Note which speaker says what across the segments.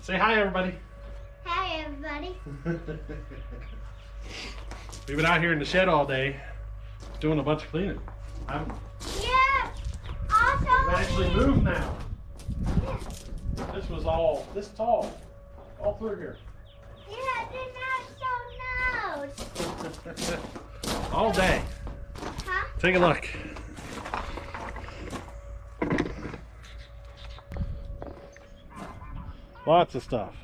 Speaker 1: Say hi, everybody.
Speaker 2: Hi, everybody.
Speaker 1: We've been out here in the shed all day doing a bunch of cleaning.
Speaker 2: Yeah. Also,
Speaker 1: We've actually moved now.
Speaker 2: Yeah.
Speaker 1: This was all this tall, all through here.
Speaker 2: Yeah, they're not so nose.
Speaker 1: All day.
Speaker 2: Huh?
Speaker 1: Take a look. Lots of stuff.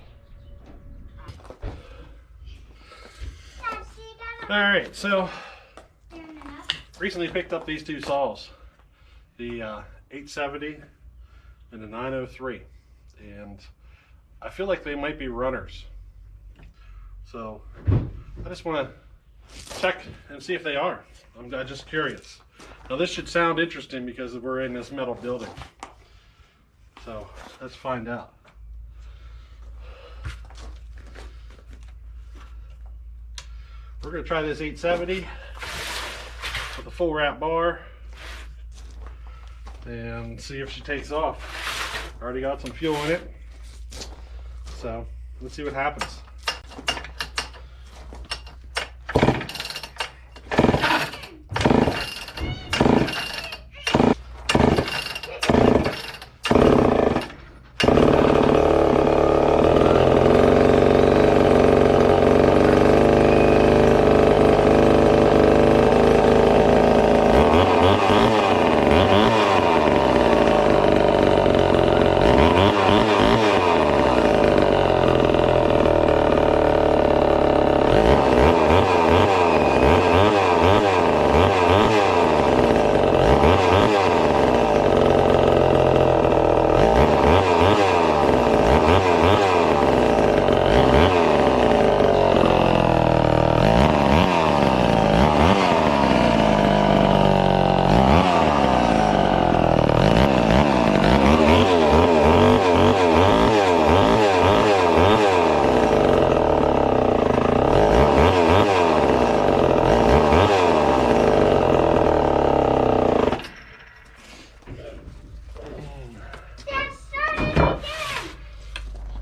Speaker 1: All right, so recently picked up these two saws, the 870 and the 903, and I feel like they might be runners. So I just want to check and see if they are. I'm just curious. Now this should sound interesting because we're in this metal building. So let's find out. We're going to try this 870 with a full wrap bar and see if she takes off. Already got some fuel in it, so let's see what happens.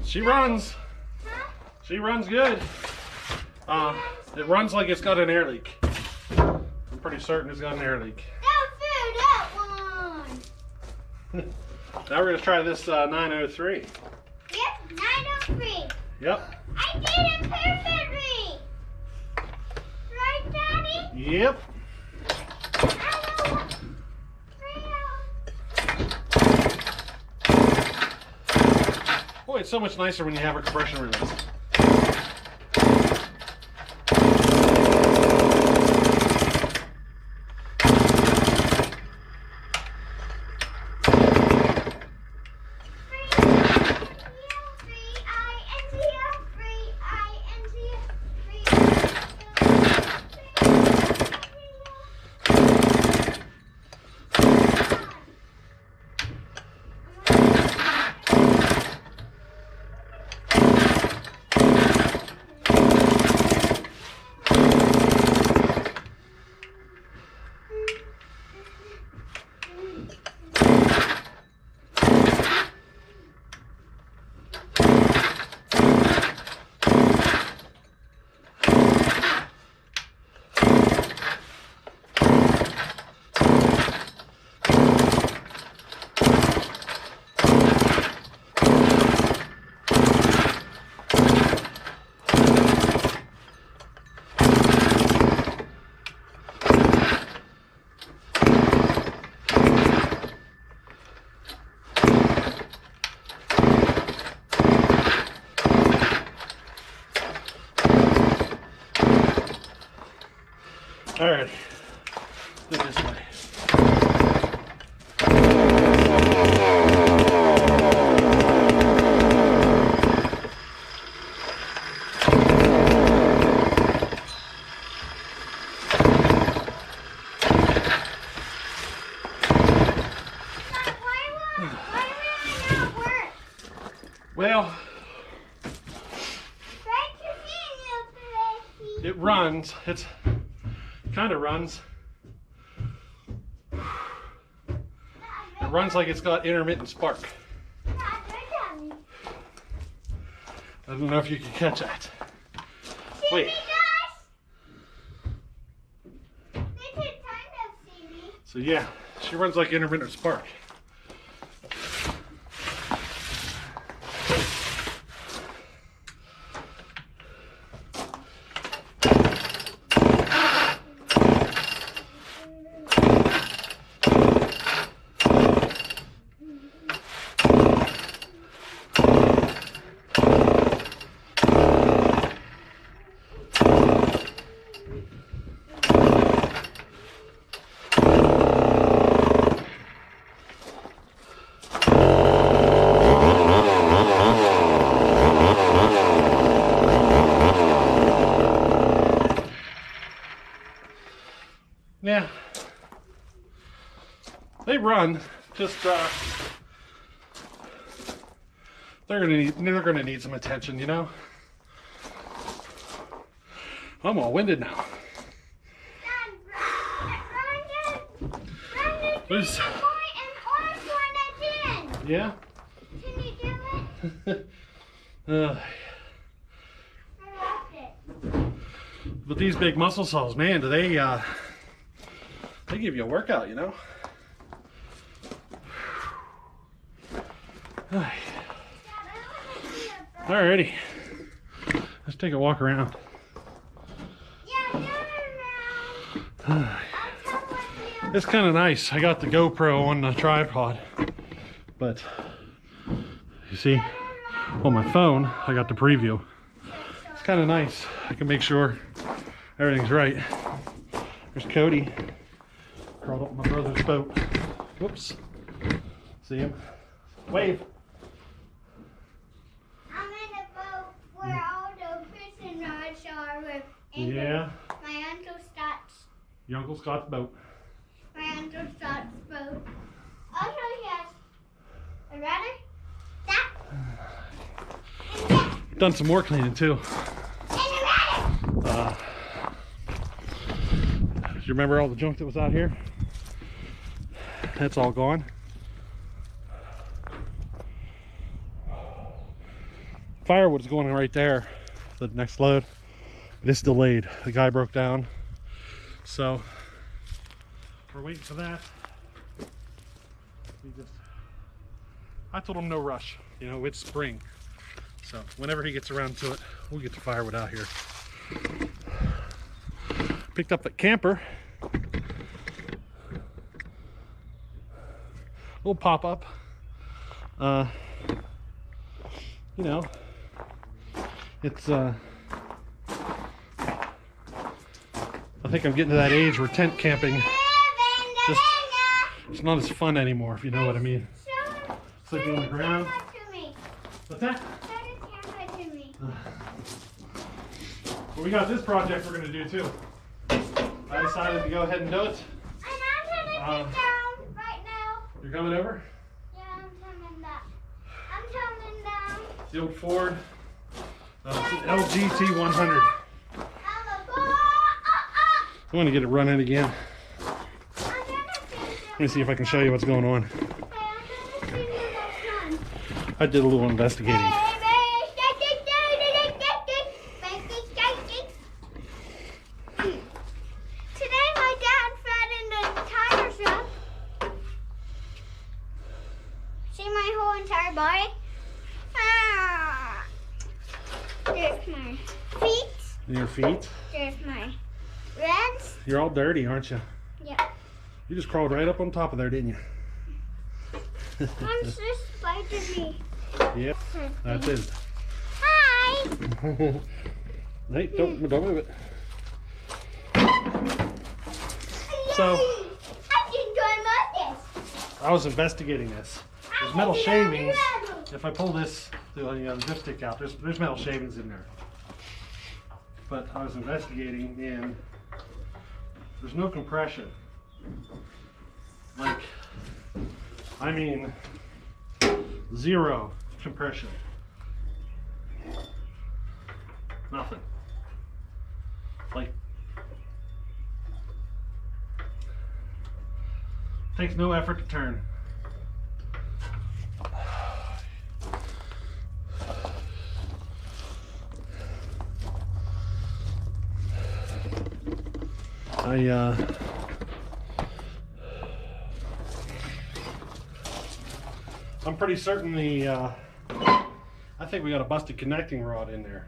Speaker 1: She runs.
Speaker 2: Huh?
Speaker 1: She runs good. It runs like it's got an air leak. I'm pretty certain it's got an air leak.
Speaker 2: Don't do that one.
Speaker 1: Now we're going to try this 903.
Speaker 2: Yep, 903.
Speaker 1: Yep.
Speaker 2: I did it perfectly. Right, Daddy?
Speaker 1: Yep. Boy, it's so much nicer when you have a compression release. All right, do it this way. Well, it runs. It's kind of runs. It runs like it's got intermittent spark. don't know if you can catch that.
Speaker 2: See
Speaker 1: Wait.
Speaker 2: me, guys? They can kind of see me.
Speaker 1: So yeah, she runs like intermittent spark. Yeah, they run. Just they're gonna need some attention, you know. I'm all winded now. There's, yeah.
Speaker 2: Can you do it? I lost it.
Speaker 1: But these big muscle saws, man, do they give you a workout, you know. Alrighty, let's take a walk around. It's kind of nice. I got the GoPro on the tripod, but you see, on my phone, I got the preview. It's kind of nice. I can make sure everything's right. There's Cody, crawled up my brother's boat. Whoops. See him? Wave.
Speaker 2: I'm in a boat where all the fishing rods are with
Speaker 1: Yeah.
Speaker 2: my Uncle Scott's.
Speaker 1: Your Uncle Scott's boat.
Speaker 2: My Uncle Scott's boat. Also, he has a rudder, that, and that,
Speaker 1: Done some more cleaning too.
Speaker 2: and a rudder.
Speaker 1: Do you remember all the junk that was out here? That's all gone. Firewood's going right there, the next load. It's delayed. The guy broke down. So we're waiting for that. I told him no rush. You know, it's spring. So whenever he gets around to it, we'll get the firewood out here. Picked up the camper. Little pop-up. You know, it's I think I'm getting to that age where tent camping just it's not as fun anymore, if you know what I mean. Sleeping on the ground. What's that? Well, we got this project we're going to do too. I decided to go ahead and do it.
Speaker 2: And I'm gonna get down right now.
Speaker 1: You're coming over?
Speaker 2: Yeah, I'm coming down. I'm coming down.
Speaker 1: The old Ford LGT 100.
Speaker 2: I'm a boy.
Speaker 1: I want to get it running again.
Speaker 2: I'm gonna
Speaker 1: Let me see if I can show you what's going on.
Speaker 2: see you.
Speaker 1: I did a little investigating.
Speaker 2: Today my dad fed in the tire shop. See my whole entire body? Ah. There's my feet.
Speaker 1: And your feet?
Speaker 2: There's my reds.
Speaker 1: You're all dirty, aren't you?
Speaker 2: Yeah.
Speaker 1: You just crawled right up on top of there, didn't you?
Speaker 2: Mom's just spited me.
Speaker 1: Yep, that's it.
Speaker 2: Hi.
Speaker 1: Hey, don't move it. So,
Speaker 2: I can enjoy this.
Speaker 1: I was investigating this. There's metal shavings. If I pull this, the dipstick out, there's metal shavings in there. But I was investigating, and there's no compression. Like, I mean, zero compression. Nothing. Like, takes no effort to turn. I'm pretty certain I think we got a busted connecting rod in there.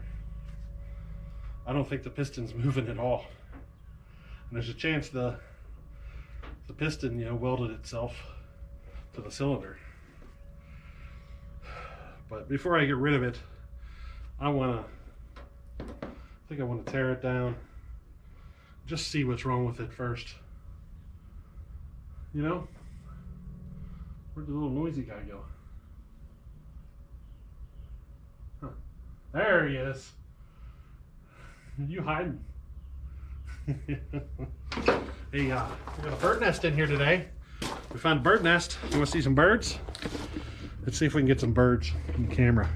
Speaker 1: I don't think the piston's moving at all. And there's a chance the piston, you know, welded itself to the cylinder. But before I get rid of it, I think I want to tear it down. Just see what's wrong with it first. You know? Where'd the little noisy guy go? Huh. There he is. You hiding? Hey, we got a bird nest in here today. We found a bird nest. You want to see some birds? Let's see if we can get some birds on camera.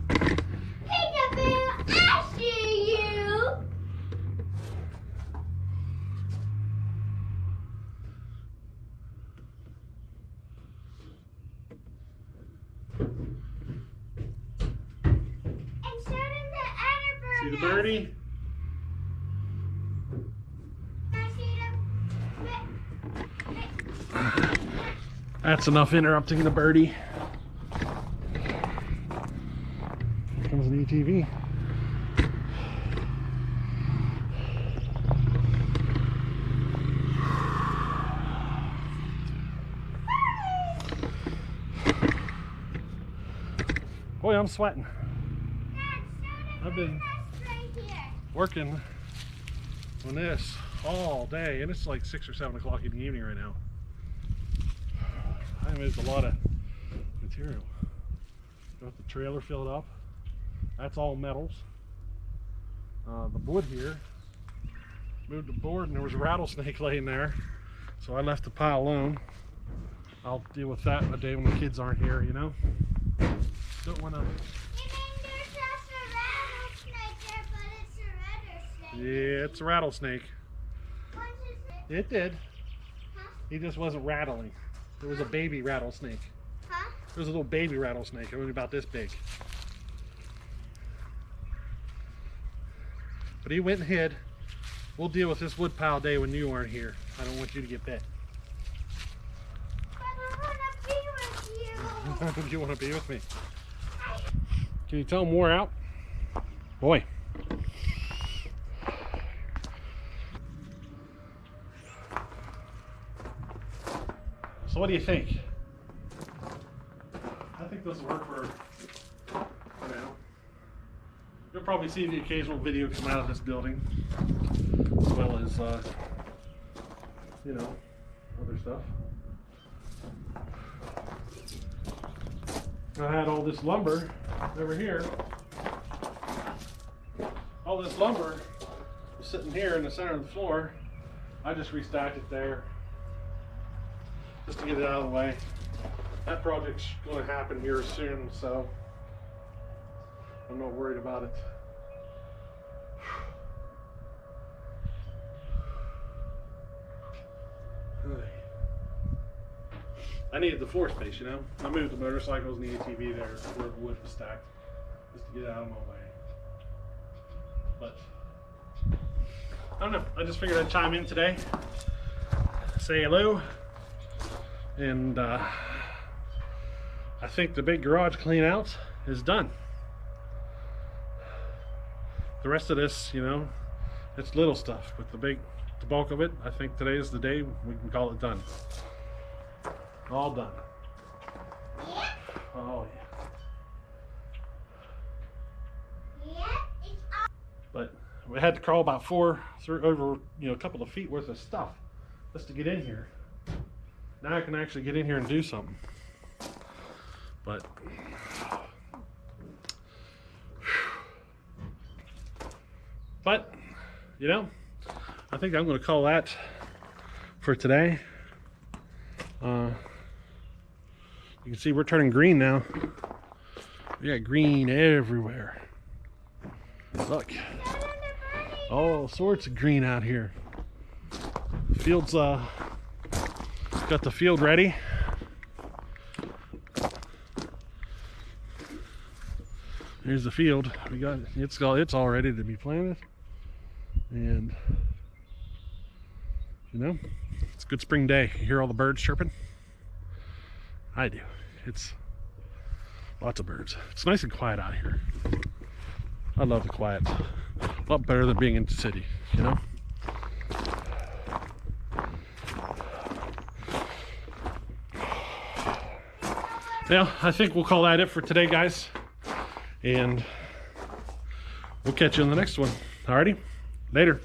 Speaker 2: Peekaboo, I see you. And so did the other bird.
Speaker 1: See the birdie?
Speaker 2: I see them.
Speaker 1: That's enough interrupting the birdie. Here comes an ATV. Boy, I'm sweating. I've been working on this all day, and it's like 6 or 7 o'clock in the evening right now. I moved a lot of material. Got the trailer filled up. That's all metals. The wood here. Moved the board and there was a rattlesnake laying there. So I left the pile alone. I'll deal with that a day when the kids aren't here, you know? Don't want to...
Speaker 2: You mean there's just a rattlesnake there, but it's a rattlesnake?
Speaker 1: Yeah, it's a rattlesnake.
Speaker 2: What's his name?
Speaker 1: It did.
Speaker 2: Huh?
Speaker 1: He just wasn't rattling. It was a baby rattlesnake.
Speaker 2: Huh?
Speaker 1: It was a little baby rattlesnake, only about this big. But he went and hid. We'll deal with this wood pile day when you aren't here. I don't want you to get bit.
Speaker 2: But I want to be with you.
Speaker 1: You want to be with me? Can you tell him we're out? Boy. So what do you think? I think this will work for now. You'll probably see the occasional video come out of this building, as well as, you know, other stuff. I had all this lumber over here. All this lumber was sitting here in the center of the floor. I just restacked it there just to get it out of the way. That project's going to happen here soon, so I'm not worried about it. I needed the floor space, you know. I moved the motorcycles and the ATV there where the wood was stacked, just to get it out of my way. But I don't know. I just figured I'd chime in today, say hello, and I think the big garage clean out is done. The rest of this, you know, it's little stuff, but the bulk of it, I think today is the day we can call it done. All done.
Speaker 2: Yeah.
Speaker 1: Oh yeah.
Speaker 2: Yeah. It's all.
Speaker 1: But we had to crawl about over, you know, a couple of feet worth of stuff just to get in here. Now I can actually get in here and do something. But you know, I think I'm going to call that for today. You can see we're turning green now. We got green everywhere. Look, all sorts of green out here. Field's got the field ready. Here's the field. It's all ready to be planted. And you know, it's a good spring day. You hear all the birds chirping? I do. It's lots of birds. It's nice and quiet out here. I love the quiet. A lot better than being in the city, you know? Yeah, I think we'll call that it for today, guys. And we'll catch you on the next one. Alrighty? Later.